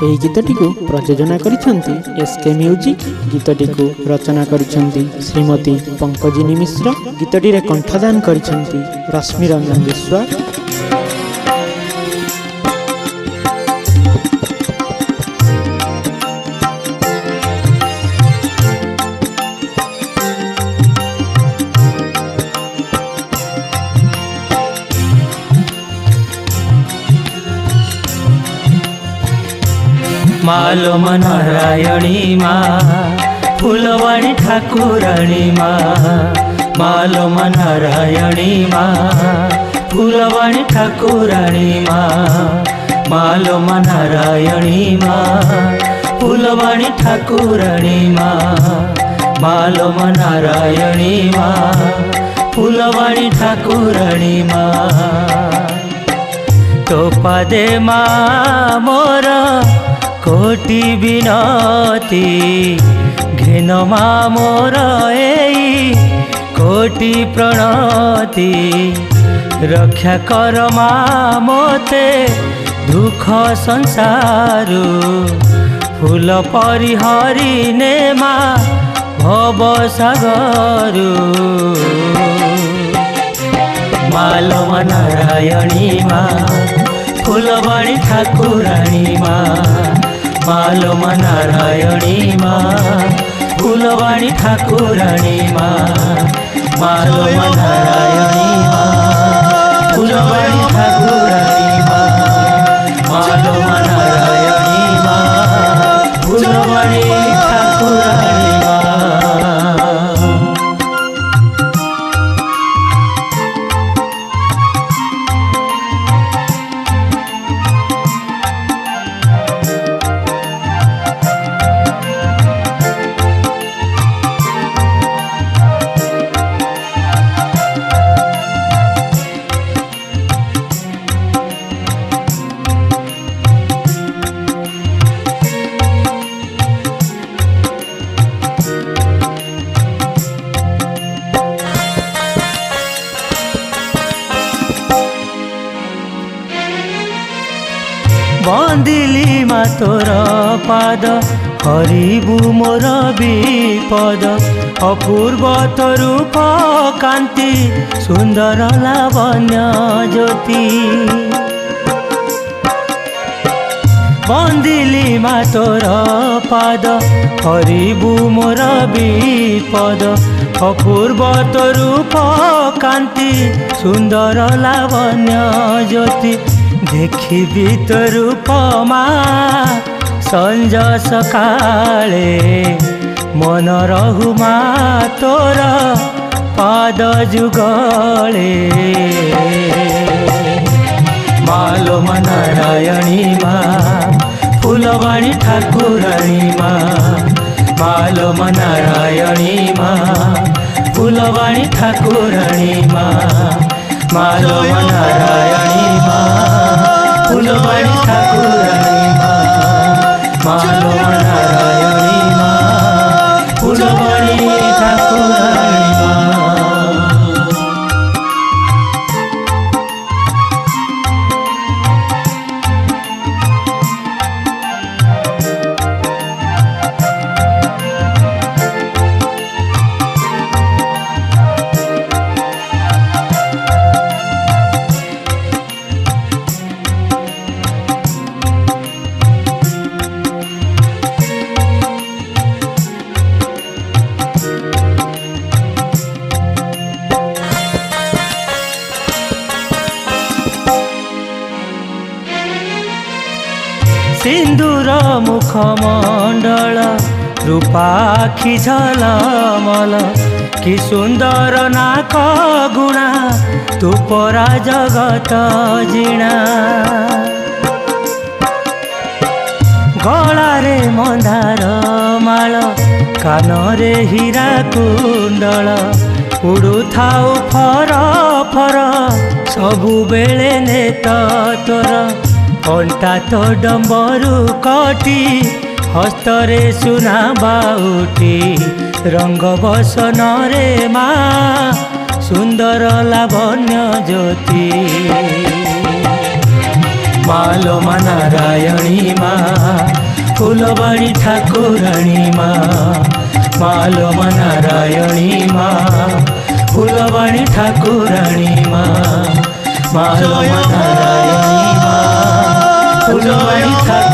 ଏହି ଗୀତଟିକୁ ପ୍ରଯୋଜନା କରିଛନ୍ତି SK ମ୍ୟୁଜିକ୍। ଗୀତଟିକୁ ରଚନା କରିଛନ୍ତି ଶ୍ରୀମତୀ ପଙ୍କଜିନୀ ମିଶ୍ର। ଗୀତଟିରେ କଣ୍ଠଦାନ କରିଛନ୍ତି ରଶ୍ମି ରଞ୍ଜନ ବିଶ୍ୱାଳ। मालो नारायणी माँ फूलवाणी ठाकुराणी माँ। मालो नारायणी माँ फूलवाणी ठाकुराणी माँ। मालो नारायणी माँ फूलवाणी ठाकुराणी माँ। मालो नारायणी माँ फूलवाणी ठाकुराणी माँ। तो पादे माँ मोर कोटि बिनती घेन माँ मोर एई कोटि प्रणति। रक्षा कर माँ मोते दुख संसारु फूल परिहरी ने माँ भव सागरु। मालो नारायणी माँ फूलवाणी ठाकुराणी माँ। मालो नारायणी माँ फूलवाणी ठाकुराणी माँ। मालो नारायणी माँ फूलवाणी ठाकुराणी माँ। मालो नारायणी माँ फूलवाणी ठाकुराणी माँ। बंदिली मा तोर पाद हरिबु मोर विपद। अपूर्व तो रूप कांति सुंदर लावण्य ज्योति। बंदिली मा तोर पाद हरिबु मोर विपद। अपूर्व तो रूप कांति सुंदर लावण्य ज्योति। देखिबी तो रूप माँ संज सकाले मन रहु माँ तोर पाद जुगले। मालो नारायणी माँ फूलवाणी ठाकुराणी माँ। मालो नारायणी माँ फूलवाणी ठाकुराणी माँ। मालो नारायणी माँ फूलवाणी ठाकुराणी माँ। मालो नारायणी माँ फूलवाणी ठाकुराणी माँ। सिंदूर मुखमंडल रूपाखी झलमल। कि सुंदर नाक गुणा तू परा जगत जिणा। गलारे मंदार माल कानरे हीरा कुंडल। उड़ुथाउ फर फर सबु बेले नेत तोर। कंटा तो डंबरू कटी हस्तरे सुना बाउटी। रंग बसन रे माँ सुंदर लावण्य ज्योति। मालो नारायणी माँ फुलबाणी ठाकुराणी माँ मालो नारायणी माँ फुलबाणी ठाकुराणी माँ मालो नारायणी माँ फुलबाणी ठाकुराणी